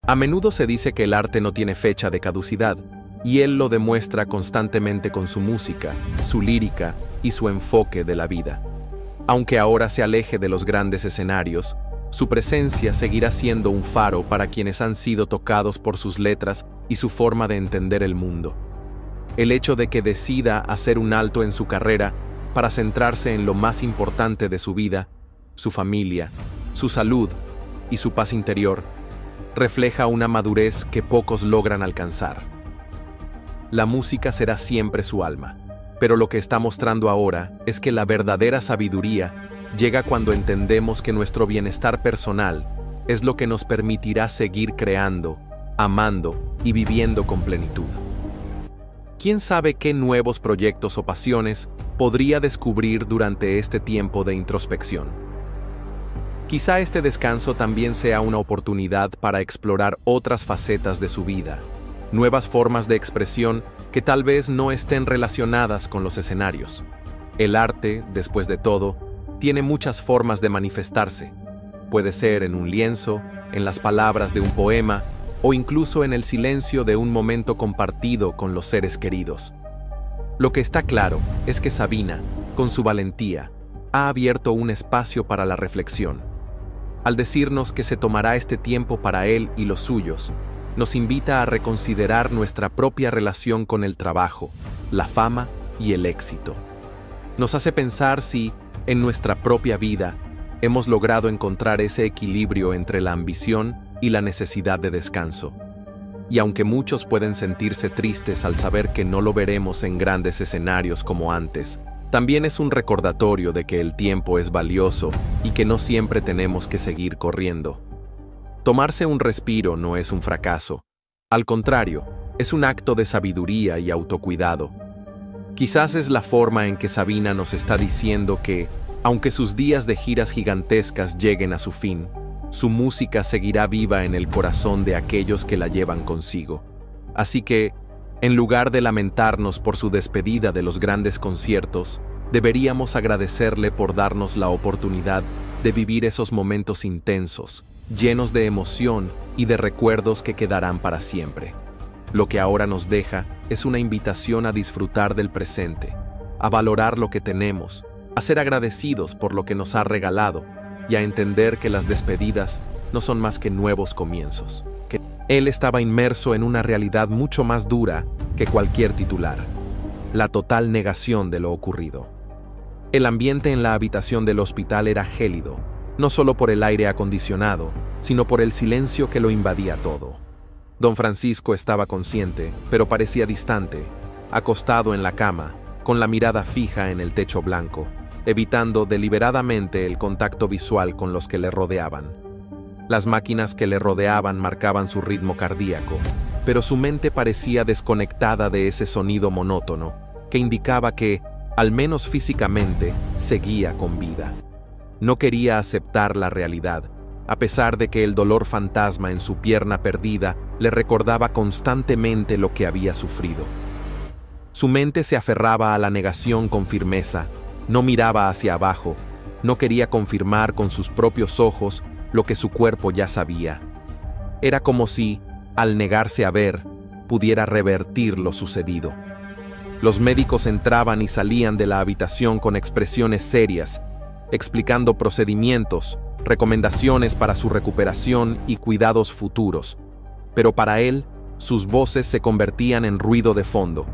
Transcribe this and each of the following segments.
A menudo se dice que el arte no tiene fecha de caducidad, y él lo demuestra constantemente con su música, su lírica y su enfoque de la vida. Aunque ahora se aleje de los grandes escenarios, su presencia seguirá siendo un faro para quienes han sido tocados por sus letras y su forma de entender el mundo. El hecho de que decida hacer un alto en su carrera para centrarse en lo más importante de su vida, su familia, su salud y su paz interior, refleja una madurez que pocos logran alcanzar. La música será siempre su alma, pero lo que está mostrando ahora es que la verdadera sabiduría llega cuando entendemos que nuestro bienestar personal es lo que nos permitirá seguir creando, amando y viviendo con plenitud. ¿Quién sabe qué nuevos proyectos o pasiones podría descubrir durante este tiempo de introspección? Quizá este descanso también sea una oportunidad para explorar otras facetas de su vida, nuevas formas de expresión que tal vez no estén relacionadas con los escenarios. El arte, después de todo, tiene muchas formas de manifestarse. Puede ser en un lienzo, en las palabras de un poema, o incluso en el silencio de un momento compartido con los seres queridos. Lo que está claro es que Sabina, con su valentía, ha abierto un espacio para la reflexión. Al decirnos que se tomará este tiempo para él y los suyos, nos invita a reconsiderar nuestra propia relación con el trabajo, la fama y el éxito. Nos hace pensar si, en nuestra propia vida, hemos logrado encontrar ese equilibrio entre la ambición y la necesidad de descanso. Y aunque muchos pueden sentirse tristes al saber que no lo veremos en grandes escenarios como antes, también es un recordatorio de que el tiempo es valioso y que no siempre tenemos que seguir corriendo. Tomarse un respiro no es un fracaso. Al contrario, es un acto de sabiduría y autocuidado. Quizás es la forma en que Sabina nos está diciendo que, aunque sus días de giras gigantescas lleguen a su fin, su música seguirá viva en el corazón de aquellos que la llevan consigo. Así que, en lugar de lamentarnos por su despedida de los grandes conciertos, deberíamos agradecerle por darnos la oportunidad de vivir esos momentos intensos, llenos de emoción y de recuerdos que quedarán para siempre. Lo que ahora nos deja es una invitación a disfrutar del presente, a valorar lo que tenemos, a ser agradecidos por lo que nos ha regalado y a entender que las despedidas no son más que nuevos comienzos. Él estaba inmerso en una realidad mucho más dura que cualquier titular: la total negación de lo ocurrido. El ambiente en la habitación del hospital era gélido, no solo por el aire acondicionado, sino por el silencio que lo invadía todo. Don Francisco estaba consciente, pero parecía distante, acostado en la cama, con la mirada fija en el techo blanco, evitando deliberadamente el contacto visual con los que le rodeaban. Las máquinas que le rodeaban marcaban su ritmo cardíaco, pero su mente parecía desconectada de ese sonido monótono, que indicaba que, al menos físicamente, seguía con vida. No quería aceptar la realidad, a pesar de que el dolor fantasma en su pierna perdida le recordaba constantemente lo que había sufrido. Su mente se aferraba a la negación con firmeza, no miraba hacia abajo, no quería confirmar con sus propios ojos lo que su cuerpo ya sabía. Era como si, al negarse a ver, pudiera revertir lo sucedido. Los médicos entraban y salían de la habitación con expresiones serias, explicando procedimientos, recomendaciones para su recuperación y cuidados futuros. Pero para él, sus voces se convertían en ruido de fondo.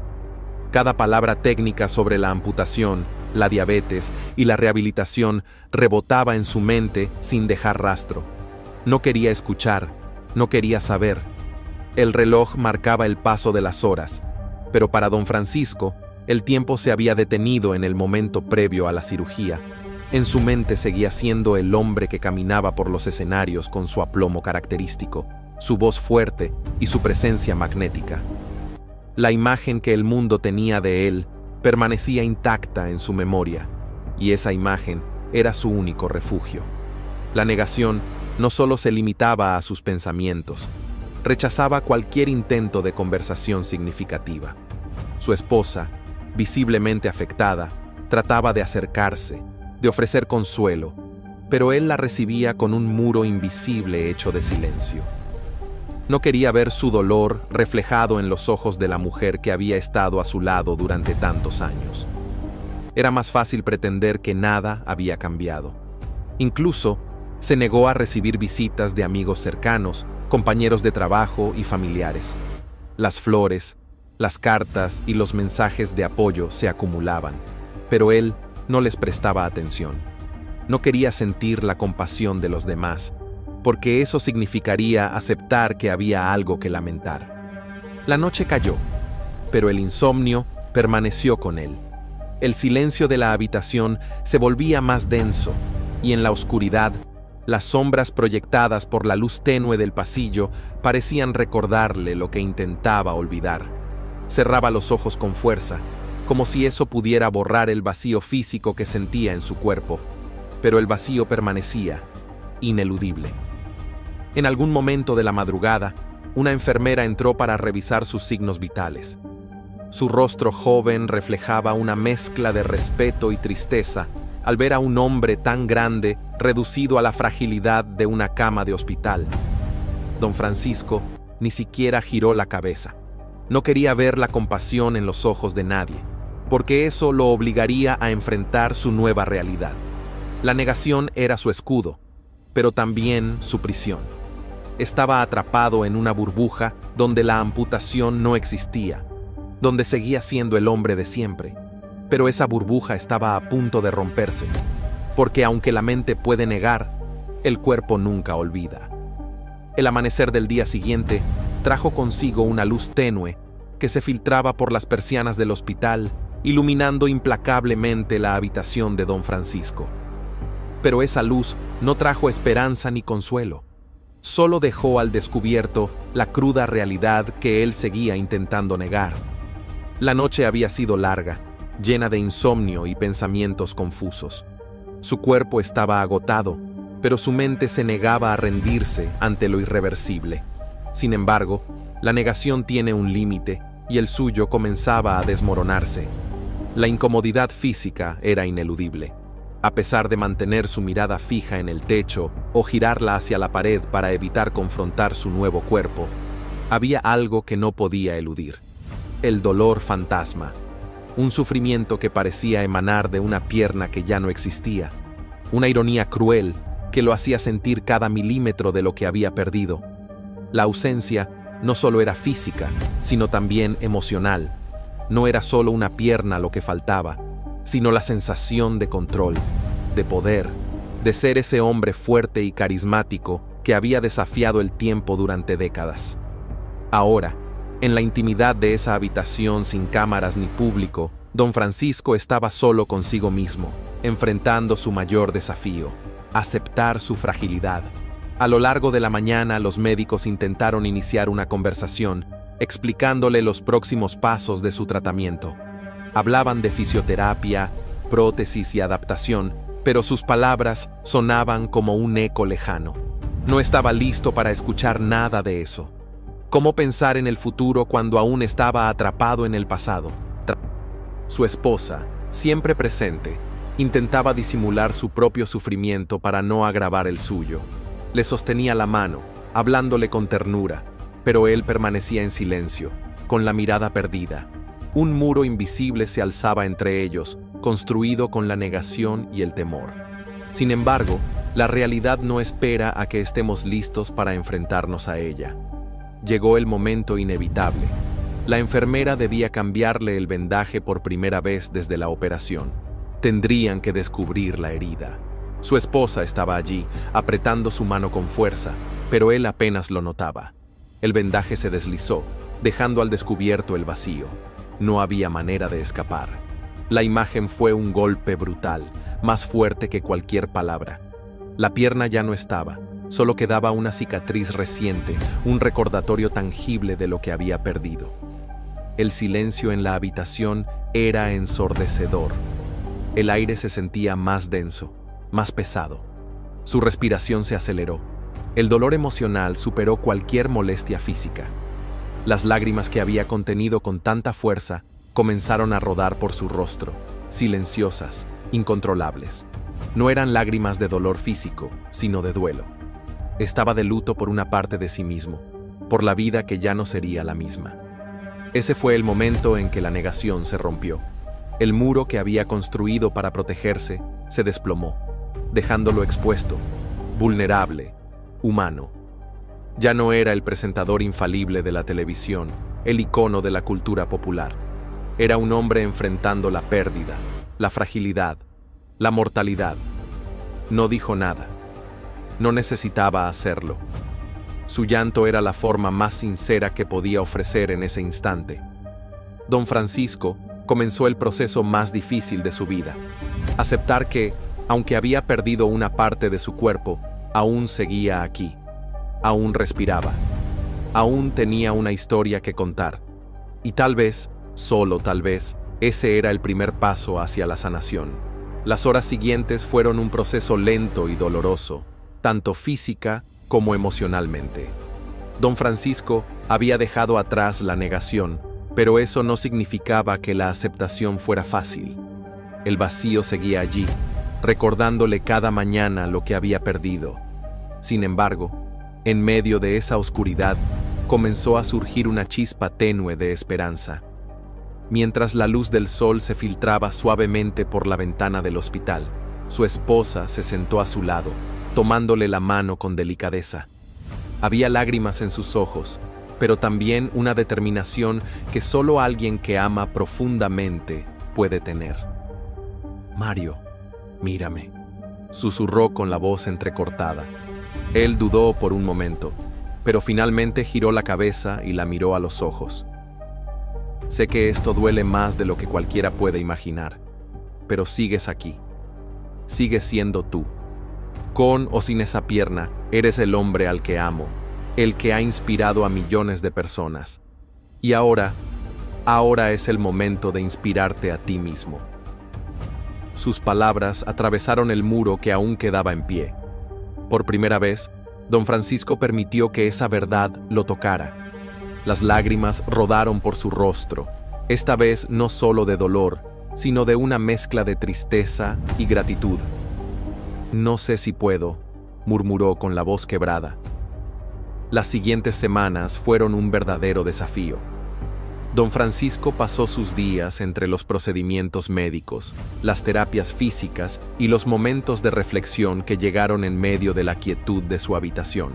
Cada palabra técnica sobre la amputación, la diabetes y la rehabilitación rebotaba en su mente sin dejar rastro. No quería escuchar, no quería saber. El reloj marcaba el paso de las horas, pero para don Francisco, el tiempo se había detenido en el momento previo a la cirugía. En su mente seguía siendo el hombre que caminaba por los escenarios con su aplomo característico, su voz fuerte y su presencia magnética. La imagen que el mundo tenía de él permanecía intacta en su memoria, y esa imagen era su único refugio. La negación no solo se limitaba a sus pensamientos, rechazaba cualquier intento de conversación significativa. Su esposa, visiblemente afectada, trataba de acercarse, de ofrecer consuelo, pero él la recibía con un muro invisible hecho de silencio. No quería ver su dolor reflejado en los ojos de la mujer que había estado a su lado durante tantos años. Era más fácil pretender que nada había cambiado. Incluso, se negó a recibir visitas de amigos cercanos, compañeros de trabajo y familiares. Las flores, las cartas y los mensajes de apoyo se acumulaban, pero él no les prestaba atención. No quería sentir la compasión de los demás, porque eso significaría aceptar que había algo que lamentar. La noche cayó, pero el insomnio permaneció con él. El silencio de la habitación se volvía más denso, y en la oscuridad, las sombras proyectadas por la luz tenue del pasillo parecían recordarle lo que intentaba olvidar. Cerraba los ojos con fuerza, como si eso pudiera borrar el vacío físico que sentía en su cuerpo, pero el vacío permanecía, ineludible. En algún momento de la madrugada, una enfermera entró para revisar sus signos vitales. Su rostro joven reflejaba una mezcla de respeto y tristeza al ver a un hombre tan grande reducido a la fragilidad de una cama de hospital. Don Francisco ni siquiera giró la cabeza. No quería ver la compasión en los ojos de nadie, porque eso lo obligaría a enfrentar su nueva realidad. La negación era su escudo, pero también su prisión. Estaba atrapado en una burbuja donde la amputación no existía, donde seguía siendo el hombre de siempre. Pero esa burbuja estaba a punto de romperse, porque aunque la mente puede negar, el cuerpo nunca olvida. El amanecer del día siguiente trajo consigo una luz tenue que se filtraba por las persianas del hospital, iluminando implacablemente la habitación de don Francisco. Pero esa luz no trajo esperanza ni consuelo. Solo dejó al descubierto la cruda realidad que él seguía intentando negar. La noche había sido larga, llena de insomnio y pensamientos confusos. Su cuerpo estaba agotado, pero su mente se negaba a rendirse ante lo irreversible. Sin embargo, la negación tiene un límite y el suyo comenzaba a desmoronarse. La incomodidad física era ineludible. A pesar de mantener su mirada fija en el techo o girarla hacia la pared para evitar confrontar su nuevo cuerpo, había algo que no podía eludir: el dolor fantasma, un sufrimiento que parecía emanar de una pierna que ya no existía, una ironía cruel que lo hacía sentir cada milímetro de lo que había perdido. La ausencia no solo era física, sino también emocional. No era solo una pierna lo que faltaba, sino la sensación de control, de poder, de ser ese hombre fuerte y carismático que había desafiado el tiempo durante décadas. Ahora, en la intimidad de esa habitación sin cámaras ni público, don Francisco estaba solo consigo mismo, enfrentando su mayor desafío: aceptar su fragilidad. A lo largo de la mañana, los médicos intentaron iniciar una conversación, explicándole los próximos pasos de su tratamiento. Hablaban de fisioterapia, prótesis y adaptación, pero sus palabras sonaban como un eco lejano. No estaba listo para escuchar nada de eso. ¿Cómo pensar en el futuro cuando aún estaba atrapado en el pasado? Su esposa, siempre presente, intentaba disimular su propio sufrimiento para no agravar el suyo. Le sostenía la mano, hablándole con ternura, pero él permanecía en silencio, con la mirada perdida. Un muro invisible se alzaba entre ellos, construido con la negación y el temor. Sin embargo, la realidad no espera a que estemos listos para enfrentarnos a ella. Llegó el momento inevitable. La enfermera debía cambiarle el vendaje por primera vez desde la operación. Tendrían que descubrir la herida. Su esposa estaba allí, apretando su mano con fuerza, pero él apenas lo notaba. El vendaje se deslizó, dejando al descubierto el vacío. No había manera de escapar. La imagen fue un golpe brutal, más fuerte que cualquier palabra. La pierna ya no estaba, solo quedaba una cicatriz reciente, un recordatorio tangible de lo que había perdido. El silencio en la habitación era ensordecedor. El aire se sentía más denso, más pesado. Su respiración se aceleró. El dolor emocional superó cualquier molestia física. Las lágrimas que había contenido con tanta fuerza comenzaron a rodar por su rostro, silenciosas, incontrolables. No eran lágrimas de dolor físico, sino de duelo. Estaba de luto por una parte de sí mismo. por la vida que ya no sería la misma. Ese fue el momento en que la negación se rompió. El muro que había construido para protegerse se desplomó, dejándolo expuesto, vulnerable, humano. Ya no era el presentador infalible de la televisión, el icono de la cultura popular. Era un hombre enfrentando la pérdida, la fragilidad, la mortalidad. No dijo nada. No necesitaba hacerlo. Su llanto era la forma más sincera que podía ofrecer en ese instante. Don Francisco comenzó el proceso más difícil de su vida. Aceptar que, aunque había perdido una parte de su cuerpo, aún seguía aquí. Aún respiraba. Aún tenía una historia que contar. Y tal vez, solo tal vez, ese era el primer paso hacia la sanación. Las horas siguientes fueron un proceso lento y doloroso, tanto física como emocionalmente. Don Francisco había dejado atrás la negación, pero eso no significaba que la aceptación fuera fácil. El vacío seguía allí, recordándole cada mañana lo que había perdido. Sin embargo, en medio de esa oscuridad, comenzó a surgir una chispa tenue de esperanza. Mientras la luz del sol se filtraba suavemente por la ventana del hospital, su esposa se sentó a su lado, tomándole la mano con delicadeza. Había lágrimas en sus ojos, pero también una determinación que solo alguien que ama profundamente puede tener. «Mario, mírame», susurró con la voz entrecortada. Él dudó por un momento, pero finalmente giró la cabeza y la miró a los ojos. «Sé que esto duele más de lo que cualquiera puede imaginar, pero sigues aquí. Sigues siendo tú. Con o sin esa pierna, eres el hombre al que amo, el que ha inspirado a millones de personas. Y ahora es el momento de inspirarte a ti mismo». Sus palabras atravesaron el muro que aún quedaba en pie. Por primera vez, don Francisco permitió que esa verdad lo tocara. Las lágrimas rodaron por su rostro, esta vez no solo de dolor, sino de una mezcla de tristeza y gratitud. «No sé si puedo», murmuró con la voz quebrada. Las siguientes semanas fueron un verdadero desafío. Don Francisco pasó sus días entre los procedimientos médicos, las terapias físicas y los momentos de reflexión que llegaron en medio de la quietud de su habitación.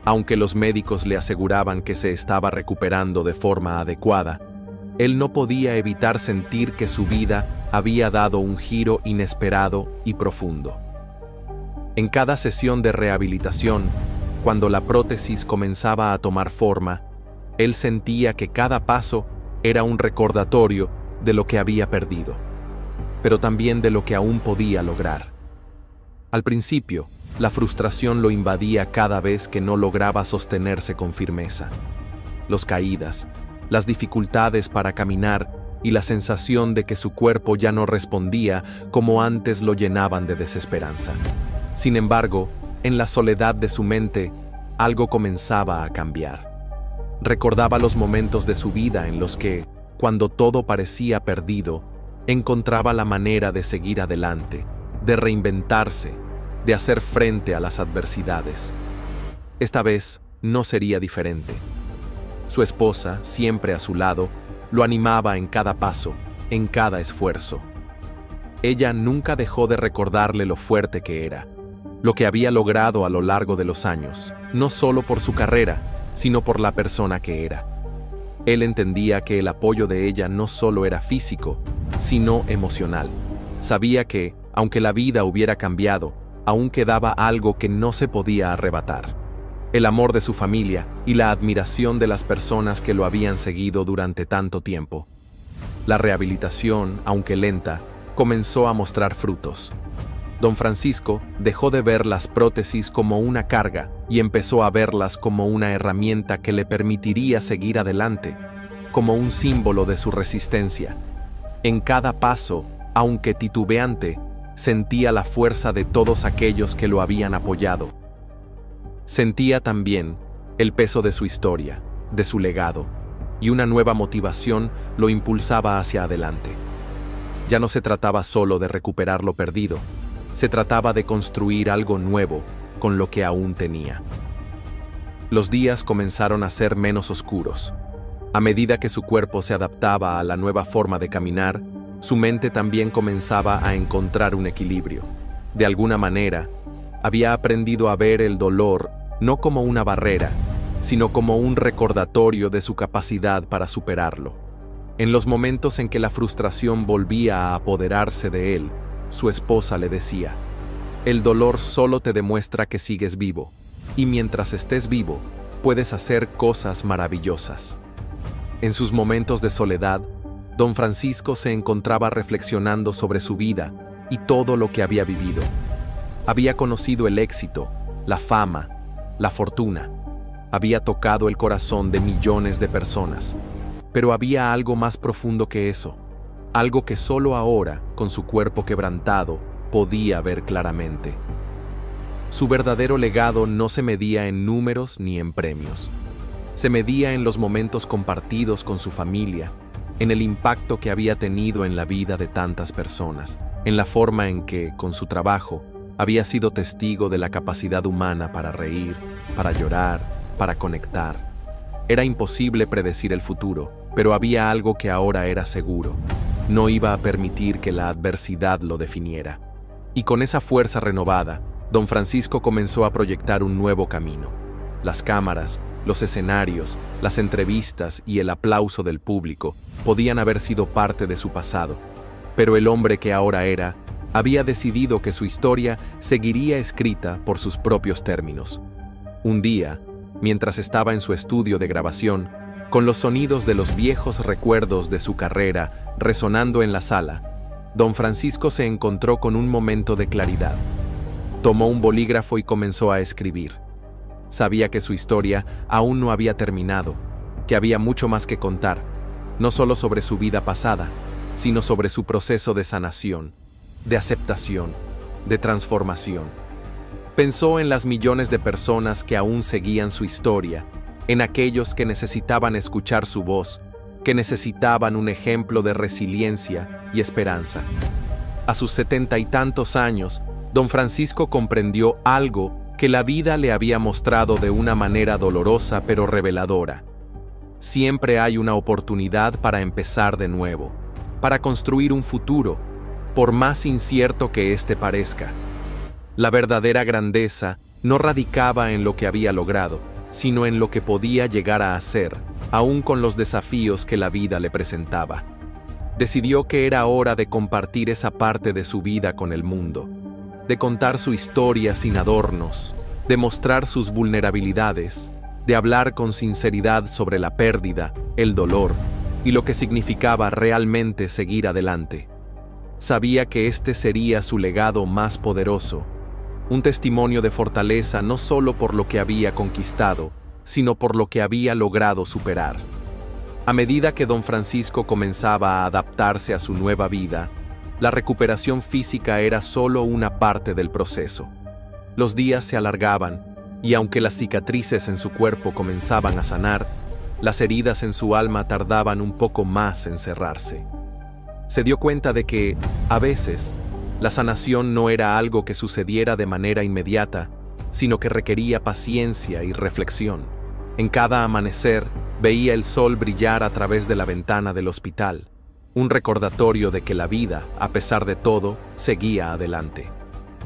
Aunque los médicos le aseguraban que se estaba recuperando de forma adecuada, él no podía evitar sentir que su vida había dado un giro inesperado y profundo. En cada sesión de rehabilitación, cuando la prótesis comenzaba a tomar forma, él sentía que cada paso era un recordatorio de lo que había perdido, pero también de lo que aún podía lograr. Al principio, la frustración lo invadía cada vez que no lograba sostenerse con firmeza. Las caídas, las dificultades para caminar y la sensación de que su cuerpo ya no respondía como antes lo llenaban de desesperanza. Sin embargo, en la soledad de su mente, algo comenzaba a cambiar. Recordaba los momentos de su vida en los que, cuando todo parecía perdido, encontraba la manera de seguir adelante, de reinventarse, de hacer frente a las adversidades. Esta vez no sería diferente. Su esposa, siempre a su lado, lo animaba en cada paso, en cada esfuerzo. Ella nunca dejó de recordarle lo fuerte que era, lo que había logrado a lo largo de los años, no solo por su carrera, sino por la persona que era. Él entendía que el apoyo de ella no solo era físico, sino emocional. Sabía que, aunque la vida hubiera cambiado, aún quedaba algo que no se podía arrebatar: el amor de su familia y la admiración de las personas que lo habían seguido durante tanto tiempo. La rehabilitación, aunque lenta, comenzó a mostrar frutos. Don Francisco dejó de ver las prótesis como una carga y empezó a verlas como una herramienta que le permitiría seguir adelante, como un símbolo de su resistencia. En cada paso, aunque titubeante, sentía la fuerza de todos aquellos que lo habían apoyado. Sentía también el peso de su historia, de su legado, y una nueva motivación lo impulsaba hacia adelante. Ya no se trataba solo de recuperar lo perdido, se trataba de construir algo nuevo con lo que aún tenía. Los días comenzaron a ser menos oscuros. A medida que su cuerpo se adaptaba a la nueva forma de caminar, su mente también comenzaba a encontrar un equilibrio. De alguna manera, había aprendido a ver el dolor no como una barrera, sino como un recordatorio de su capacidad para superarlo. En los momentos en que la frustración volvía a apoderarse de él, su esposa le decía: «El dolor solo te demuestra que sigues vivo, y mientras estés vivo, puedes hacer cosas maravillosas». En sus momentos de soledad, don Francisco se encontraba reflexionando sobre su vida y todo lo que había vivido. Había conocido el éxito, la fama, la fortuna. Había tocado el corazón de millones de personas. Pero había algo más profundo que eso, algo que solo ahora, con su cuerpo quebrantado, podía ver claramente. Su verdadero legado no se medía en números ni en premios. Se medía en los momentos compartidos con su familia, en el impacto que había tenido en la vida de tantas personas, en la forma en que, con su trabajo, había sido testigo de la capacidad humana para reír, para llorar, para conectar. Era imposible predecir el futuro, pero había algo que ahora era seguro. No iba a permitir que la adversidad lo definiera. Y con esa fuerza renovada, don Francisco comenzó a proyectar un nuevo camino. Las cámaras, los escenarios, las entrevistas y el aplauso del público podían haber sido parte de su pasado, pero el hombre que ahora era, había decidido que su historia seguiría escrita por sus propios términos. Un día, mientras estaba en su estudio de grabación, con los sonidos de los viejos recuerdos de su carrera resonando en la sala, don Francisco se encontró con un momento de claridad. Tomó un bolígrafo y comenzó a escribir. Sabía que su historia aún no había terminado, que había mucho más que contar, no solo sobre su vida pasada, sino sobre su proceso de sanación, de aceptación, de transformación. Pensó en las millones de personas que aún seguían su historia, en aquellos que necesitaban escuchar su voz, que necesitaban un ejemplo de resiliencia y esperanza. A sus 70 y tantos años, don Francisco comprendió algo que la vida le había mostrado de una manera dolorosa pero reveladora. Siempre hay una oportunidad para empezar de nuevo, para construir un futuro, por más incierto que éste parezca. La verdadera grandeza no radicaba en lo que había logrado, sino en lo que podía llegar a hacer, aún con los desafíos que la vida le presentaba. Decidió que era hora de compartir esa parte de su vida con el mundo, de contar su historia sin adornos, de mostrar sus vulnerabilidades, de hablar con sinceridad sobre la pérdida, el dolor y lo que significaba realmente seguir adelante. Sabía que este sería su legado más poderoso, un testimonio de fortaleza no solo por lo que había conquistado, sino por lo que había logrado superar. A medida que don Francisco comenzaba a adaptarse a su nueva vida, la recuperación física era solo una parte del proceso. Los días se alargaban, y aunque las cicatrices en su cuerpo comenzaban a sanar, las heridas en su alma tardaban un poco más en cerrarse. Se dio cuenta de que, a veces, la sanación no era algo que sucediera de manera inmediata, sino que requería paciencia y reflexión. En cada amanecer, veía el sol brillar a través de la ventana del hospital, un recordatorio de que la vida, a pesar de todo, seguía adelante.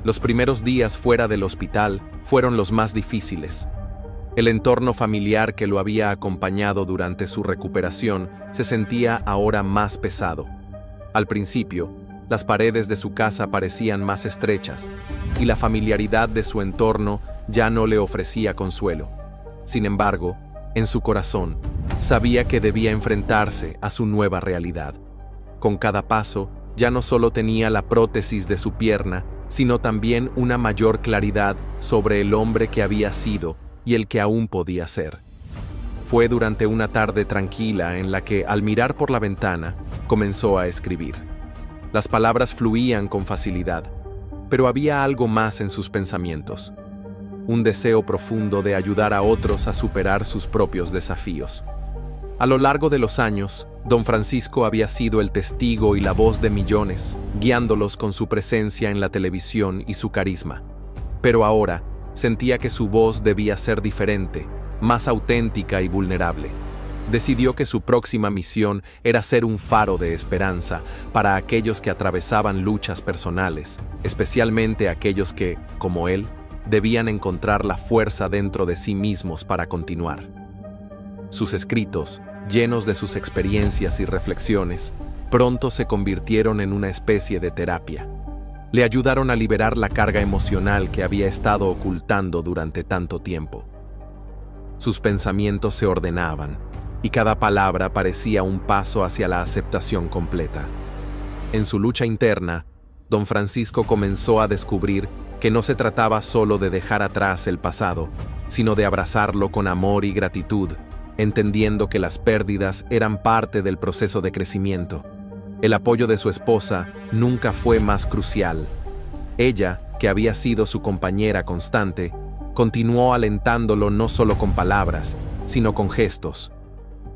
Los primeros días fuera del hospital fueron los más difíciles. El entorno familiar que lo había acompañado durante su recuperación se sentía ahora más pesado. Al principio, las paredes de su casa parecían más estrechas, y la familiaridad de su entorno ya no le ofrecía consuelo. Sin embargo, en su corazón, sabía que debía enfrentarse a su nueva realidad. Con cada paso, ya no solo tenía la prótesis de su pierna, sino también una mayor claridad sobre el hombre que había sido y el que aún podía ser. Fue durante una tarde tranquila en la que, al mirar por la ventana, comenzó a escribir. Las palabras fluían con facilidad, pero había algo más en sus pensamientos. Un deseo profundo de ayudar a otros a superar sus propios desafíos. A lo largo de los años, don Francisco había sido el testigo y la voz de millones, guiándolos con su presencia en la televisión y su carisma. Pero ahora, sentía que su voz debía ser diferente, más auténtica y vulnerable. Decidió que su próxima misión era ser un faro de esperanza para aquellos que atravesaban luchas personales, especialmente aquellos que, como él, debían encontrar la fuerza dentro de sí mismos para continuar. Sus escritos, llenos de sus experiencias y reflexiones, pronto se convirtieron en una especie de terapia. Le ayudaron a liberar la carga emocional que había estado ocultando durante tanto tiempo. Sus pensamientos se ordenaban, y cada palabra parecía un paso hacia la aceptación completa. En su lucha interna, don Francisco comenzó a descubrir que no se trataba solo de dejar atrás el pasado, sino de abrazarlo con amor y gratitud, entendiendo que las pérdidas eran parte del proceso de crecimiento. El apoyo de su esposa nunca fue más crucial. Ella, que había sido su compañera constante, continuó alentándolo no solo con palabras, sino con gestos.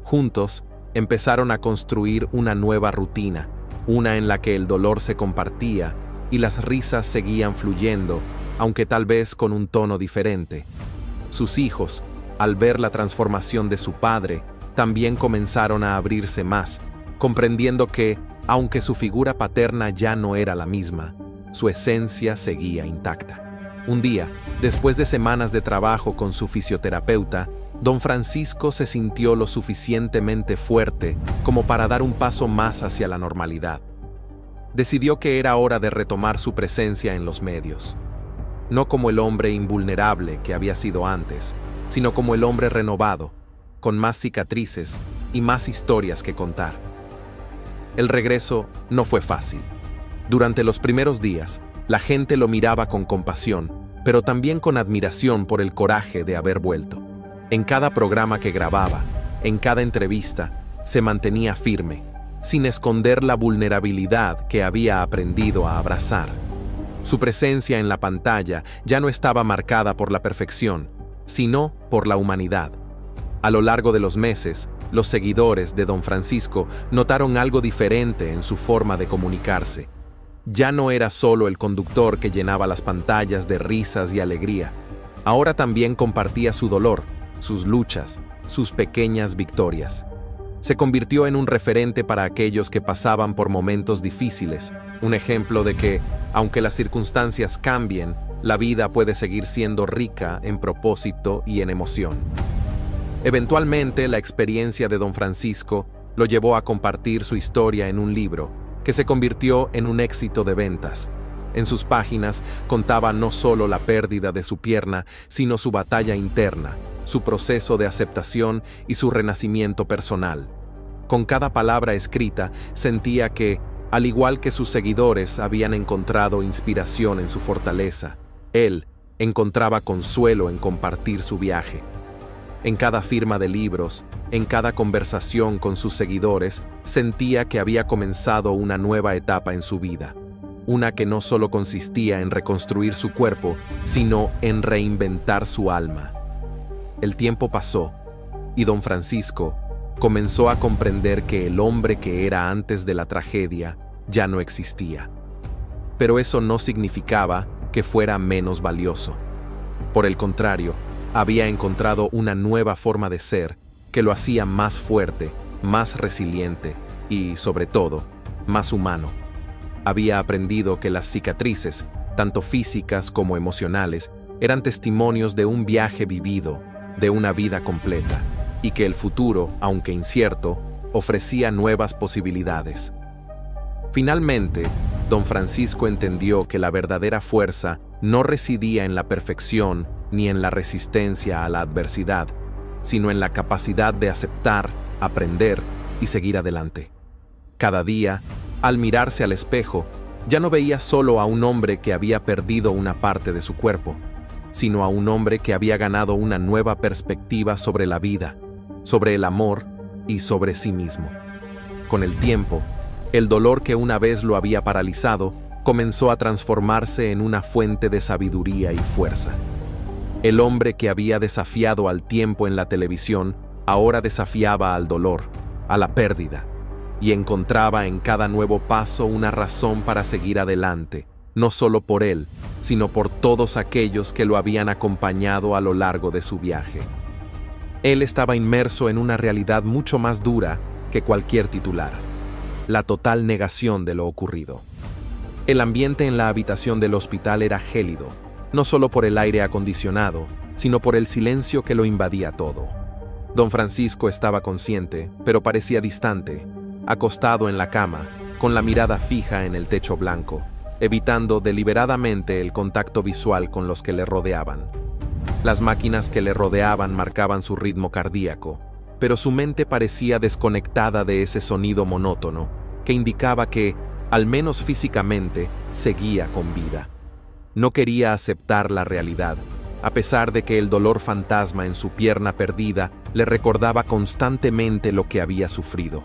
Juntos, empezaron a construir una nueva rutina, una en la que el dolor se compartía y las risas seguían fluyendo, aunque tal vez con un tono diferente. Sus hijos, al ver la transformación de su padre, también comenzaron a abrirse más, comprendiendo que, aunque su figura paterna ya no era la misma, su esencia seguía intacta. Un día, después de semanas de trabajo con su fisioterapeuta, don Francisco se sintió lo suficientemente fuerte como para dar un paso más hacia la normalidad. Decidió que era hora de retomar su presencia en los medios. No como el hombre invulnerable que había sido antes, sino como el hombre renovado, con más cicatrices y más historias que contar. El regreso no fue fácil. Durante los primeros días, la gente lo miraba con compasión, pero también con admiración por el coraje de haber vuelto. En cada programa que grababa, en cada entrevista, se mantenía firme, sin esconder la vulnerabilidad que había aprendido a abrazar. Su presencia en la pantalla ya no estaba marcada por la perfección, sino por la humanidad. A lo largo de los meses, los seguidores de don Francisco notaron algo diferente en su forma de comunicarse. Ya no era solo el conductor que llenaba las pantallas de risas y alegría. Ahora también compartía su dolor, sus luchas, sus pequeñas victorias. Se convirtió en un referente para aquellos que pasaban por momentos difíciles, un ejemplo de que, aunque las circunstancias cambien, la vida puede seguir siendo rica en propósito y en emoción. Eventualmente, la experiencia de don Francisco lo llevó a compartir su historia en un libro, que se convirtió en un éxito de ventas. En sus páginas contaba no solo la pérdida de su pierna, sino su batalla interna, su proceso de aceptación y su renacimiento personal. Con cada palabra escrita, sentía que, al igual que sus seguidores habían encontrado inspiración en su fortaleza, él encontraba consuelo en compartir su viaje. En cada firma de libros, en cada conversación con sus seguidores, sentía que había comenzado una nueva etapa en su vida, una que no solo consistía en reconstruir su cuerpo, sino en reinventar su alma. El tiempo pasó, y don Francisco comenzó a comprender que el hombre que era antes de la tragedia ya no existía. Pero eso no significaba que fuera menos valioso. Por el contrario, había encontrado una nueva forma de ser que lo hacía más fuerte, más resiliente y, sobre todo, más humano. Había aprendido que las cicatrices, tanto físicas como emocionales, eran testimonios de un viaje vivido, de una vida completa, y que el futuro, aunque incierto, ofrecía nuevas posibilidades. Finalmente, don Francisco entendió que la verdadera fuerza no residía en la perfección ni en la resistencia a la adversidad, sino en la capacidad de aceptar, aprender y seguir adelante. Cada día, al mirarse al espejo, ya no veía solo a un hombre que había perdido una parte de su cuerpo, sino a un hombre que había ganado una nueva perspectiva sobre la vida, sobre el amor y sobre sí mismo. Con el tiempo, el dolor que una vez lo había paralizado comenzó a transformarse en una fuente de sabiduría y fuerza. El hombre que había desafiado al tiempo en la televisión ahora desafiaba al dolor, a la pérdida, y encontraba en cada nuevo paso una razón para seguir adelante, no solo por él, sino por todos aquellos que lo habían acompañado a lo largo de su viaje. Él estaba inmerso en una realidad mucho más dura que cualquier titular: la total negación de lo ocurrido. El ambiente en la habitación del hospital era gélido, no solo por el aire acondicionado, sino por el silencio que lo invadía todo. Don Francisco estaba consciente, pero parecía distante, acostado en la cama, con la mirada fija en el techo blanco, evitando deliberadamente el contacto visual con los que le rodeaban. Las máquinas que le rodeaban marcaban su ritmo cardíaco, pero su mente parecía desconectada de ese sonido monótono que indicaba que, al menos físicamente, seguía con vida. No quería aceptar la realidad, a pesar de que el dolor fantasma en su pierna perdida le recordaba constantemente lo que había sufrido.